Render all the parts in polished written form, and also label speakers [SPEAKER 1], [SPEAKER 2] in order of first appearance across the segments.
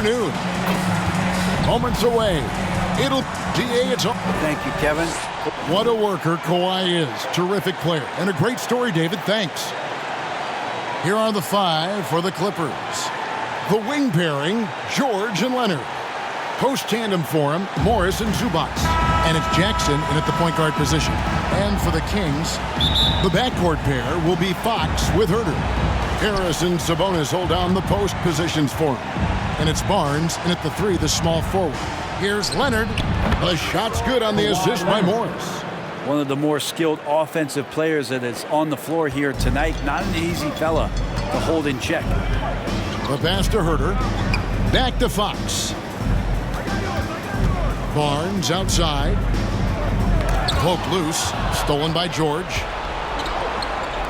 [SPEAKER 1] afternoon. Moments away. It'll DA it's up.
[SPEAKER 2] Thank you, Kevin.
[SPEAKER 1] What a worker Kawhi is. Terrific player. And a great story, David. Thanks. Here are the five for the Clippers. The wing pairing, George and Leonard. Post tandem for him, Morris and Zubac. And it's Jackson in at the point guard position. And for the Kings, the backcourt pair will be Fox with Herter. Harris and Sabonis hold down the post positions for him. And it's Barnes in at the three, the small forward. Here's Leonard. The shot's good on the assist by Morris.
[SPEAKER 2] One of the more skilled offensive players that is on the floor here tonight. Not an easy fella to hold in check.
[SPEAKER 1] The pass to Herter. Back to Fox. Barnes outside. Poked loose. Stolen by George.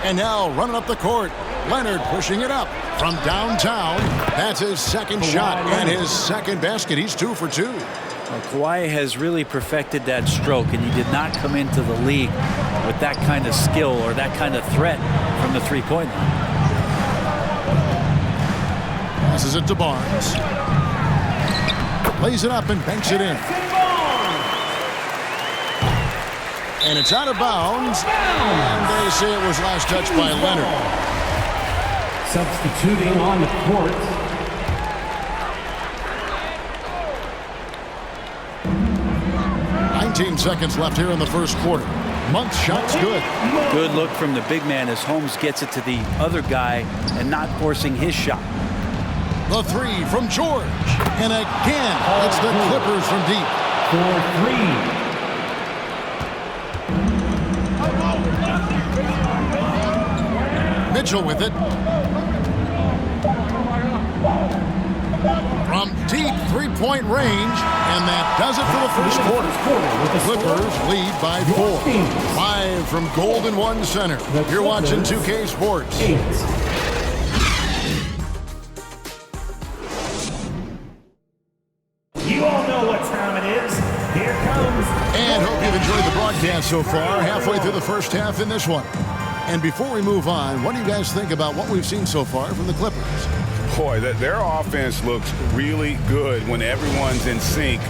[SPEAKER 1] And now running up the court. Leonard pushing it up from downtown. That's his second shot and his second basket. He's 2 for 2.
[SPEAKER 2] Well, Kawhi has really perfected that stroke, and he did not come into the league with that kind of skill or that kind of threat from the three-point line.
[SPEAKER 1] Passes it to Barnes. Lays it up and banks it in. And it's out of bounds. And they say it was last touched by Leonard.
[SPEAKER 3] Substituting on the court.
[SPEAKER 1] Seconds left here in the first quarter. Monk's shot's good.
[SPEAKER 2] Good look from the big man as Holmes gets it to the other guy and not forcing his shot.
[SPEAKER 1] The three from George. And again, it's the Clippers from deep.
[SPEAKER 3] For three.
[SPEAKER 1] Mitchell with it. From deep three-point range. And that does it for the first quarter. The Clippers lead by 4. 5 from Golden One Center. You're watching 2K Sports.
[SPEAKER 3] You all know what time it is. Here comes.
[SPEAKER 1] And hope you've enjoyed the broadcast so far. Halfway through the first half in this one. And before we move on, what do you guys think about what we've seen so far from the Clippers?
[SPEAKER 4] Boy, their offense looks really good when everyone's in sync.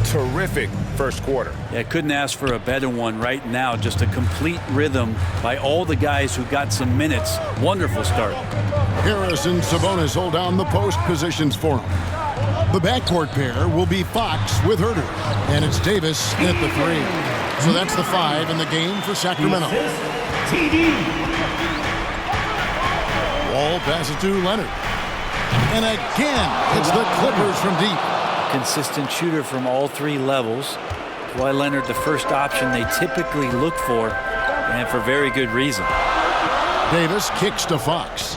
[SPEAKER 4] Terrific first quarter.
[SPEAKER 2] Yeah, couldn't ask for a better one right now. Just a complete rhythm by all the guys who got some minutes. Wonderful start.
[SPEAKER 1] Harris and Sabonis hold down the post positions for him. The backcourt pair will be Fox with Herter. And it's Davis at the three. So that's the 5 in the game for Sacramento.
[SPEAKER 3] TD.
[SPEAKER 1] Wall passes to Leonard. And again, it's the Clippers from deep.
[SPEAKER 2] Consistent shooter from all 3 levels. Kawhi Leonard, the first option they typically look for, and for very good reason.
[SPEAKER 1] Davis kicks to Fox.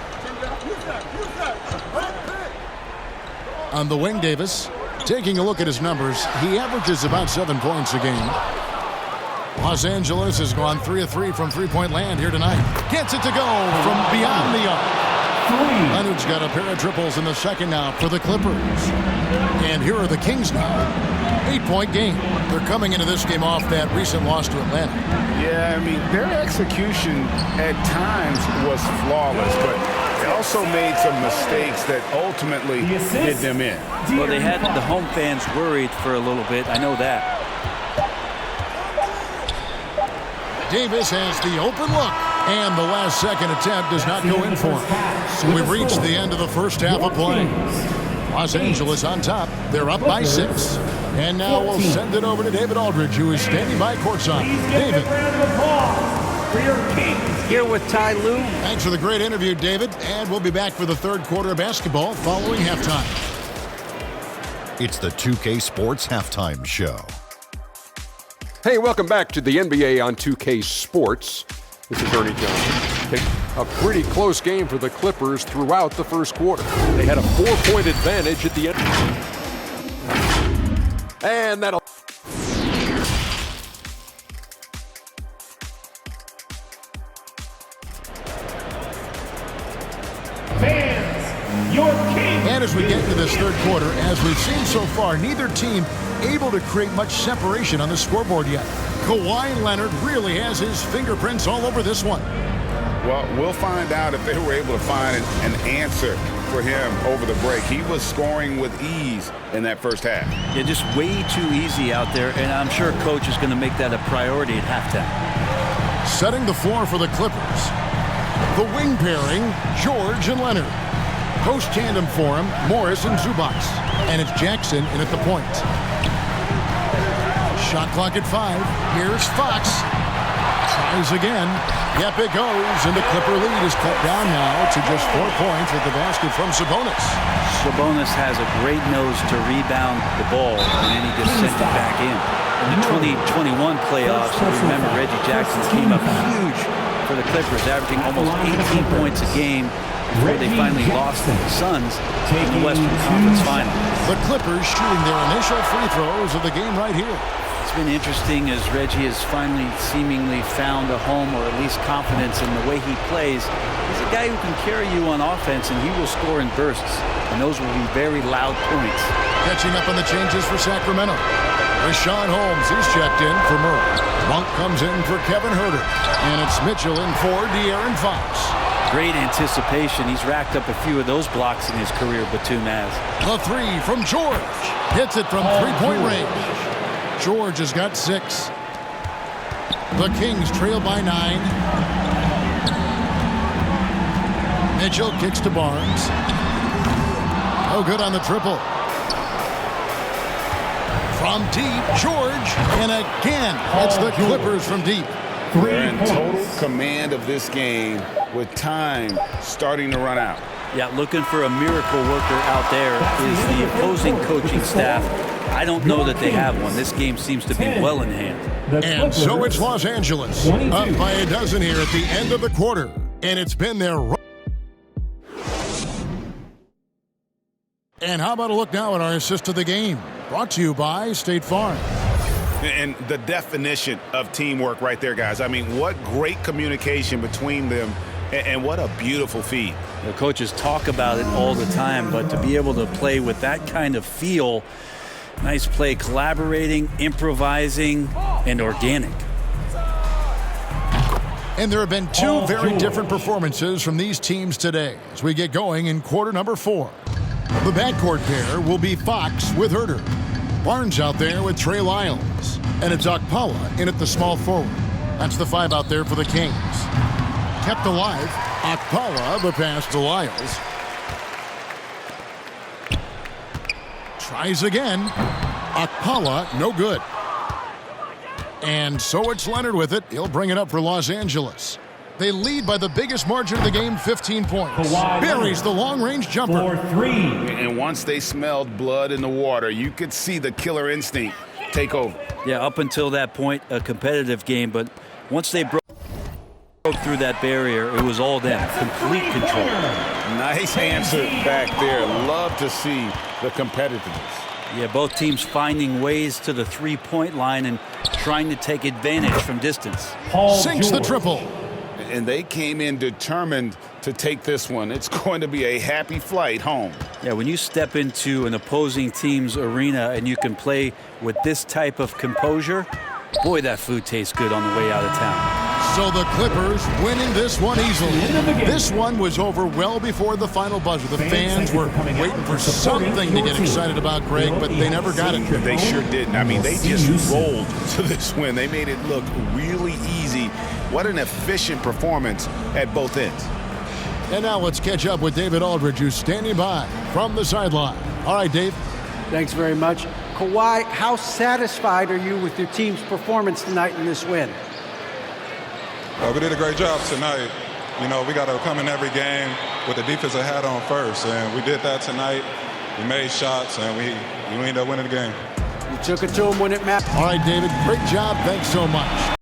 [SPEAKER 1] On the wing, Davis. Taking a look at his numbers, he averages about 7 points a game. Los Angeles has gone 3 of 3 from three-point land here tonight. Gets it to go from beyond the arc. Leonard's got a pair of triples in the second now for the Clippers. And here are the Kings now. 8-point game. They're coming into this game off that recent loss to Atlanta.
[SPEAKER 4] Yeah, I mean, their execution at times was flawless, but they also made some mistakes that ultimately did them in.
[SPEAKER 2] Well, they had the home fans worried for a little bit. I know that.
[SPEAKER 1] Davis has the open look. And the last second attempt does not go in for him. So we've reached the end of the first half of play. Los Angeles on top. They're up by 6. And now we'll send it over to David Aldridge, who is standing by courtside. David.
[SPEAKER 2] Here with Ty Lue.
[SPEAKER 1] Thanks for the great interview, David. And we'll be back for the third quarter of basketball following halftime.
[SPEAKER 5] It's the 2K Sports Halftime Show.
[SPEAKER 6] Hey, welcome back to the NBA on 2K Sports. This is Ernie Johnson. A pretty close game for the Clippers throughout the first quarter. They had a 4-point advantage at the end. And that'll...
[SPEAKER 3] Fans, your king.
[SPEAKER 1] And as we get into this third quarter, as we've seen so far, neither team able to create much separation on the scoreboard yet. Kawhi Leonard really has his fingerprints all over this one.
[SPEAKER 4] Well, we'll find out if they were able to find an answer for him over the break. He was scoring with ease in that first half.
[SPEAKER 2] Yeah, just way too easy out there, and I'm sure coach is going to make that a priority at halftime.
[SPEAKER 1] Setting the floor for the Clippers. The wing pairing, George and Leonard. Post tandem for him, Morris and Zubac. And it's Jackson in at the point. Shot clock at 5. Here's Fox. Tries again. Yep, it goes. And the Clipper lead is cut down now to just 4 points with the basket from Sabonis.
[SPEAKER 2] Sabonis has a great nose to rebound the ball, and then he just sent it back in. In the 2021 playoffs, remember Reggie Jackson came up huge for the Clippers, averaging almost 18 points a game before they finally lost to the Suns in the Western Conference Final.
[SPEAKER 1] The Clippers shooting their initial free throws of the game right here.
[SPEAKER 2] It's been interesting as Reggie has finally seemingly found a home, or at least confidence in the way he plays. He's a guy who can carry you on offense, and he will score in bursts, and those will be very loud points.
[SPEAKER 1] Catching up on the changes for Sacramento. Rashawn Holmes, he's checked in for Murray. Monk comes in for Kevin Huerter. And it's Mitchell in for De'Aaron Fox.
[SPEAKER 2] Great anticipation. He's racked up a few of those blocks in his career, Batum has.
[SPEAKER 1] The 3 from George. Hits it from three-point range. George has got 6. The Kings trail by 9. Mitchell kicks to Barnes. No good on the triple. From deep, George, and again, it's the Clippers from deep.
[SPEAKER 4] They're in total command of this game with time starting to run out.
[SPEAKER 2] Yeah, looking for a miracle worker out there is the opposing coaching staff. I don't know that they have one. This game seems to be well in hand.
[SPEAKER 1] And so it's Los Angeles, up by a dozen here at the end of the quarter. And it's been their run. And how about a look now at our assist of the game? Brought to you by State Farm.
[SPEAKER 4] And the definition of teamwork right there, guys. I mean, what great communication between them, and what a beautiful feed.
[SPEAKER 2] The coaches talk about it all the time, but to be able to play with that kind of feel, nice play, collaborating, improvising, and organic.
[SPEAKER 1] And there have been 2 very different performances from these teams today as we get going in quarter number 4. The backcourt pair will be Fox with Huerter. Barnes out there with Trey Lyles. And it's Okpala in at the small forward. That's the 5 out there for the Kings. Kept alive, Okpala, the pass to Lyles. Tries again. Okpala, no good. And so it's Leonard with it. He'll bring it up for Los Angeles. They lead by the biggest margin of the game, 15 points. Buries the long-range jumper.
[SPEAKER 3] For 3.
[SPEAKER 4] And once they smelled blood in the water, you could see the killer instinct take over.
[SPEAKER 2] Yeah, up until that point, a competitive game, but once they broke through that barrier, it was all them. Complete control.
[SPEAKER 4] Nice answer back there. Love to see the competitiveness.
[SPEAKER 2] Yeah, both teams finding ways to the three-point line and trying to take advantage from distance.
[SPEAKER 1] Sinks the triple.
[SPEAKER 4] And they came in determined to take this one. It's going to be a happy flight home.
[SPEAKER 2] Yeah, when you step into an opposing team's arena and you can play with this type of composure, boy, that food tastes good on the way out of town.
[SPEAKER 1] So the Clippers winning this one easily. This one was over well before the final buzzer. The fans were waiting for something to get excited about, Greg, but they never got it.
[SPEAKER 4] They sure didn't. I mean, they just rolled to this win. They made it look really easy. What an efficient performance at both ends.
[SPEAKER 1] And now let's catch up with David Aldridge, who's standing by from the sideline. All right, Dave.
[SPEAKER 7] Thanks very much. Kawhi, how satisfied are you with your team's performance tonight in this win?
[SPEAKER 8] We did a great job tonight. You know, we got to come in every game with the defensive hat on first, and we did that tonight. We made shots, and we ended up winning the game.
[SPEAKER 7] You took it to them when it mattered.
[SPEAKER 1] All right, David, great job. Thanks so much.